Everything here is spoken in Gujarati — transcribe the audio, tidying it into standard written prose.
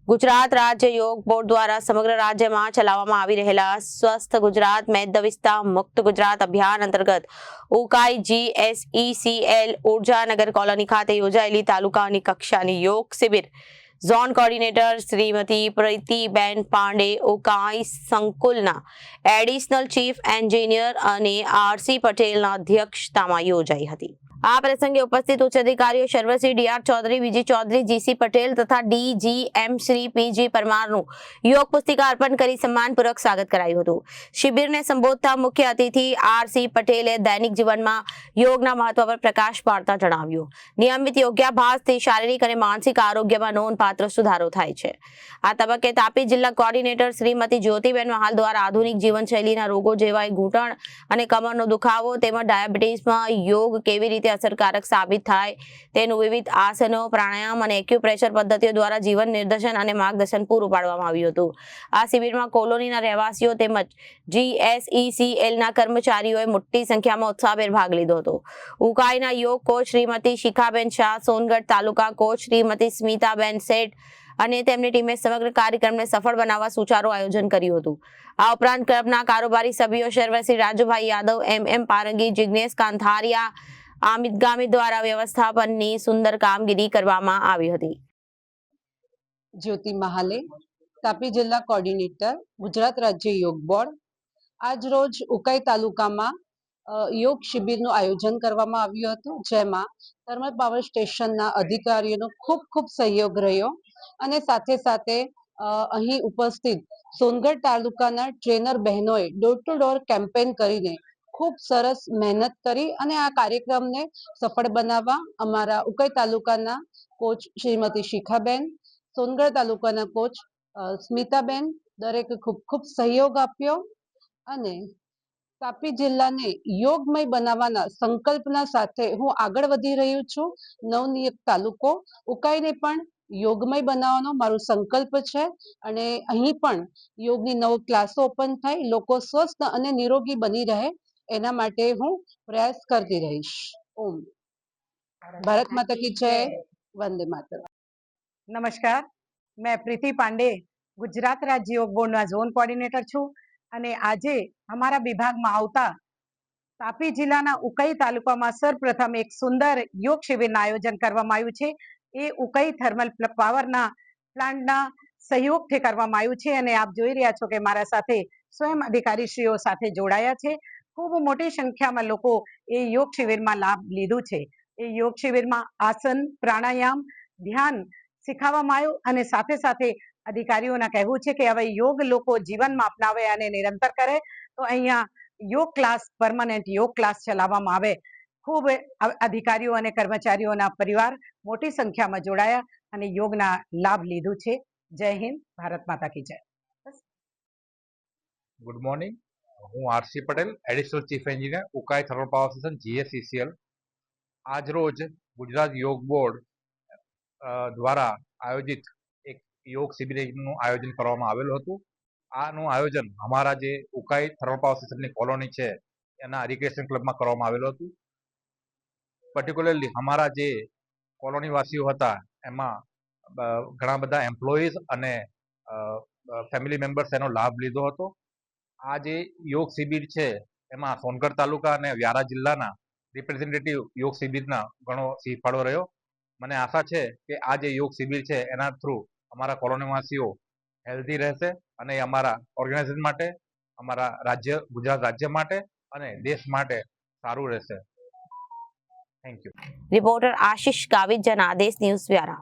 ગુજરાત રાજ્ય યોગ બોર્ડ દ્વારા સમગ્ર રાજ્યમાં ચલાવવામાં આવી રહેલા સ્વસ્થ ગુજરાત મેદવિસ્તા મુક્ત ગુજરાત અભિયાન અંતર્ગત ઉકાઈ GSECL ઉર્જાનગર કોલોની ખાતે યોજાયેલી તાલુકાની કક્ષાની યોગ શિબિર ઝોન કોર્ડિનેટર શ્રીમતી પ્રીતિબેન પાંડે ઉકાઈ સંકુલના એડિશનલ ચીફ એન્જિનિયર અને RC પટેલના અધ્યક્ષતામાં યોજાઈ હતી। આ પ્રસંગે ઉપસ્થિત ઉચ્ચ અધિકારીઓ સર્વશ્રી DR Chaudhary, VG Chaudhary, GC Patel તથા DGM શ્રી PG પરમારનું યોગ પુસ્તિકા અર્પણ કરી સન્માનપૂર્વક સ્વાગત કરાયું હતું। શિબિરને સંબોધતા મુખ્ય અતિથિ RC પટેલે દૈનિક જીવનમાં યોગના મહત્વ પર પ્રકાશ પાડતા જણાવ્યું, નિયમિત યોગાભ્યાસથી શારીરિક અને માનસિક આરોગ્યમાં નોંધપાત્ર સુધારો થાય છે। આ તબક્કે તાપી જિલ્લા કોર્ડિનેટર શ્રીમતી જ્યોતિબેન મહાલ દ્વારા આધુનિક જીવનશૈલીના રોગો જેવા ઘૂંટણ અને કમરનો દુખાવો તેમજ ડાયાબિટીસમાં યોગ કેવી રીતે અસરકારક સાબિત થાય તેનું વિવિધ આસનો, પ્રાણાયામ અને એક્યુપ્રેશર પદ્ધતિઓ દ્વારા જીવન નિર્દેશન અને માર્ગદર્શન પૂરું પાડવામાં આવ્યું હતું। આ શિબિરમાં કોલોનીના રહેવાસીઓ તેમજ GSECLના કર્મચારીઓએ મોટી સંખ્યામાં ઉત્સાહભેર ભાગ લીધો હતો। ઉકાઈના યોગ કોચ શ્રીમતી શિખાબેન શાહ, સોનગઢ તાલુકા કોચ શ્રીમતી સ્મિતાબેન શેઠ અને તેમની ટીમે સમગ્ર કાર્યક્રમને સફળ બનાવવા સુચારું આયોજન કર્યું હતું। આ ઉપરાંત ક્લબના કારોબારી સભ્યો સર્વશ્રી રાજુભાઈ યાદવ, MM પારંગી, જિગ્નેશ કાંથારિયા, આમિદ ગામિત દ્વારા વ્યવસ્થાપનની સુંદર કામગીરી કરવામાં આવી હતી। જ્યોતિ મહાલે, તાપી જિલ્લા કોર્ડિનેટર, ગુજરાત રાજ્ય યોગ બોર્ડ। આજ રોજ ઉકાઈ તાલુકામાં યોગ શિબિરનું આયોજન કરવામાં આવ્યું હતું, જેમાં થર્મલ પાવર સ્ટેશનના અધિકારીઓનો ખૂબ સહયોગ રહ્યો અને સાથે સાથે અહીં ઉપસ્થિત સોનગઢ તાલુકાના ટ્રેનર બહેનોએ ડોર ટુ ડોર કેમ્પેન કરીને ખૂબ સરસ મહેનત કરી અને આ કાર્યક્રમને સફળ બનાવવા અમારા ઉકાઈ તાલુકાના કોચ શ્રીમતી શિખાબેન, સોનગઢ તાલુકાના કોચ સ્મિતાબેન દરેકે ખૂબ સહયોગ આપ્યો અને તાપી જિલ્લાને યોગમય બનાવવાના સંકલ્પના સાથે હું આગળ વધી રહ્યું છું। નવનિયુક્ત તાલુકો ઉકાઈને પણ યોગમય બનાવવાનો મારો સંકલ્પ છે અને અહીં પણ યોગની 9 ક્લાસો ઓપન થાય, લોકો સ્વસ્થ અને નિરોગી બની રહે એના માટે હું પ્રયાસ કરતી રહીશ। ઓમ ભારત માતા की जय, वंदे मातरम। नमस्कार, मैं प्रीति पांडे गुजरात राज्य योग बोर्ड झोन कोऑर्डिनेटर छूं અને આજે અમારા વિભાગમાં આવતા તાપી જિલ્લાના ઉકાઈ તાલુકામાં સર્વપ્રથમ એક સુંદર યોગ શિબિરના આયોજન કરવામાં આવ્યું છે। એ ઉકાઈ થર્મલ પાવરના પ્લાન્ટના સહયોગથી કરવામાં આવ્યું છે અને આપ જોઈ રહ્યા છો કે મારા સાથે સ્વયં અધિકારીશ્રીઓ સાથે જોડાયા છે। ખૂબ મોટી સંખ્યામાં લોકો એ યોગ શિબિરમાં લાભ લીધું છે। એ યોગ શિબિરમાં આસન, પ્રાણાયામ, ધ્યાન શીખવવામાં આવ્યું અને સાથે સાથે અધિકારીઓના કહેવું છે કે હવે યોગ લોકો જીવનમાં અપનાવે અને નિરંતર કરે તો અહીંયા યોગ ક્લાસ, પરમાનન્ટ યોગ ક્લાસ ચલાવવામાં આવે। ખૂબ અધિકારીઓ અને કર્મચારીઓના પરિવાર મોટી સંખ્યામાં જોડાયા અને યોગના લાભ લીધું છે। જય હિન્દ, ભારત માતા કી જય। ગુડ મોર્નિંગ, હું RC Patel, additional chief engineer, Ukai thermal power station GSECL। આજ રોજ ગુજરાત યોગ બોર્ડ દ્વારા આયોજિત એક યોગ શિબિરનું આયોજન કરવામાં આવેલું હતું। આનું આયોજન અમારા જે ઉકાઈ થર્મલ પાવર સ્ટેશનની કોલોની છે એના રિક્રિએશન ક્લબમાં કરવામાં આવેલું હતું। પર્ટિક્યુલરલી અમારા જે કોલોનીવાસીઓ હતા એમાં ઘણા બધા એમ્પ્લોઈઝ અને ફેમિલી મેમ્બર્સ એનો લાભ લીધો હતો। આ જે યોગ શિબિર છે એમાં સોનગઢ તાલુકા અને વ્યારા જિલ્લાના રિપ્રેઝેન્ટેટિવ યોગ શિબિરના ઘણો ફાળો રહ્યો। મને આશા છે કે આ જે યોગ શિબિર છે એના થ્રુ અમારા કોલોનીવાસીઓ હેલ્ધી રહેશે અને અમારા ઓર્ગેનાઇઝેશન માટે, અમારા રાજ્ય, ગુજરાત રાજ્ય માટે અને દેશ માટે સારું રહેશે। Thank you. Reporter Ashish Gavit, Janadesh news, Vyara.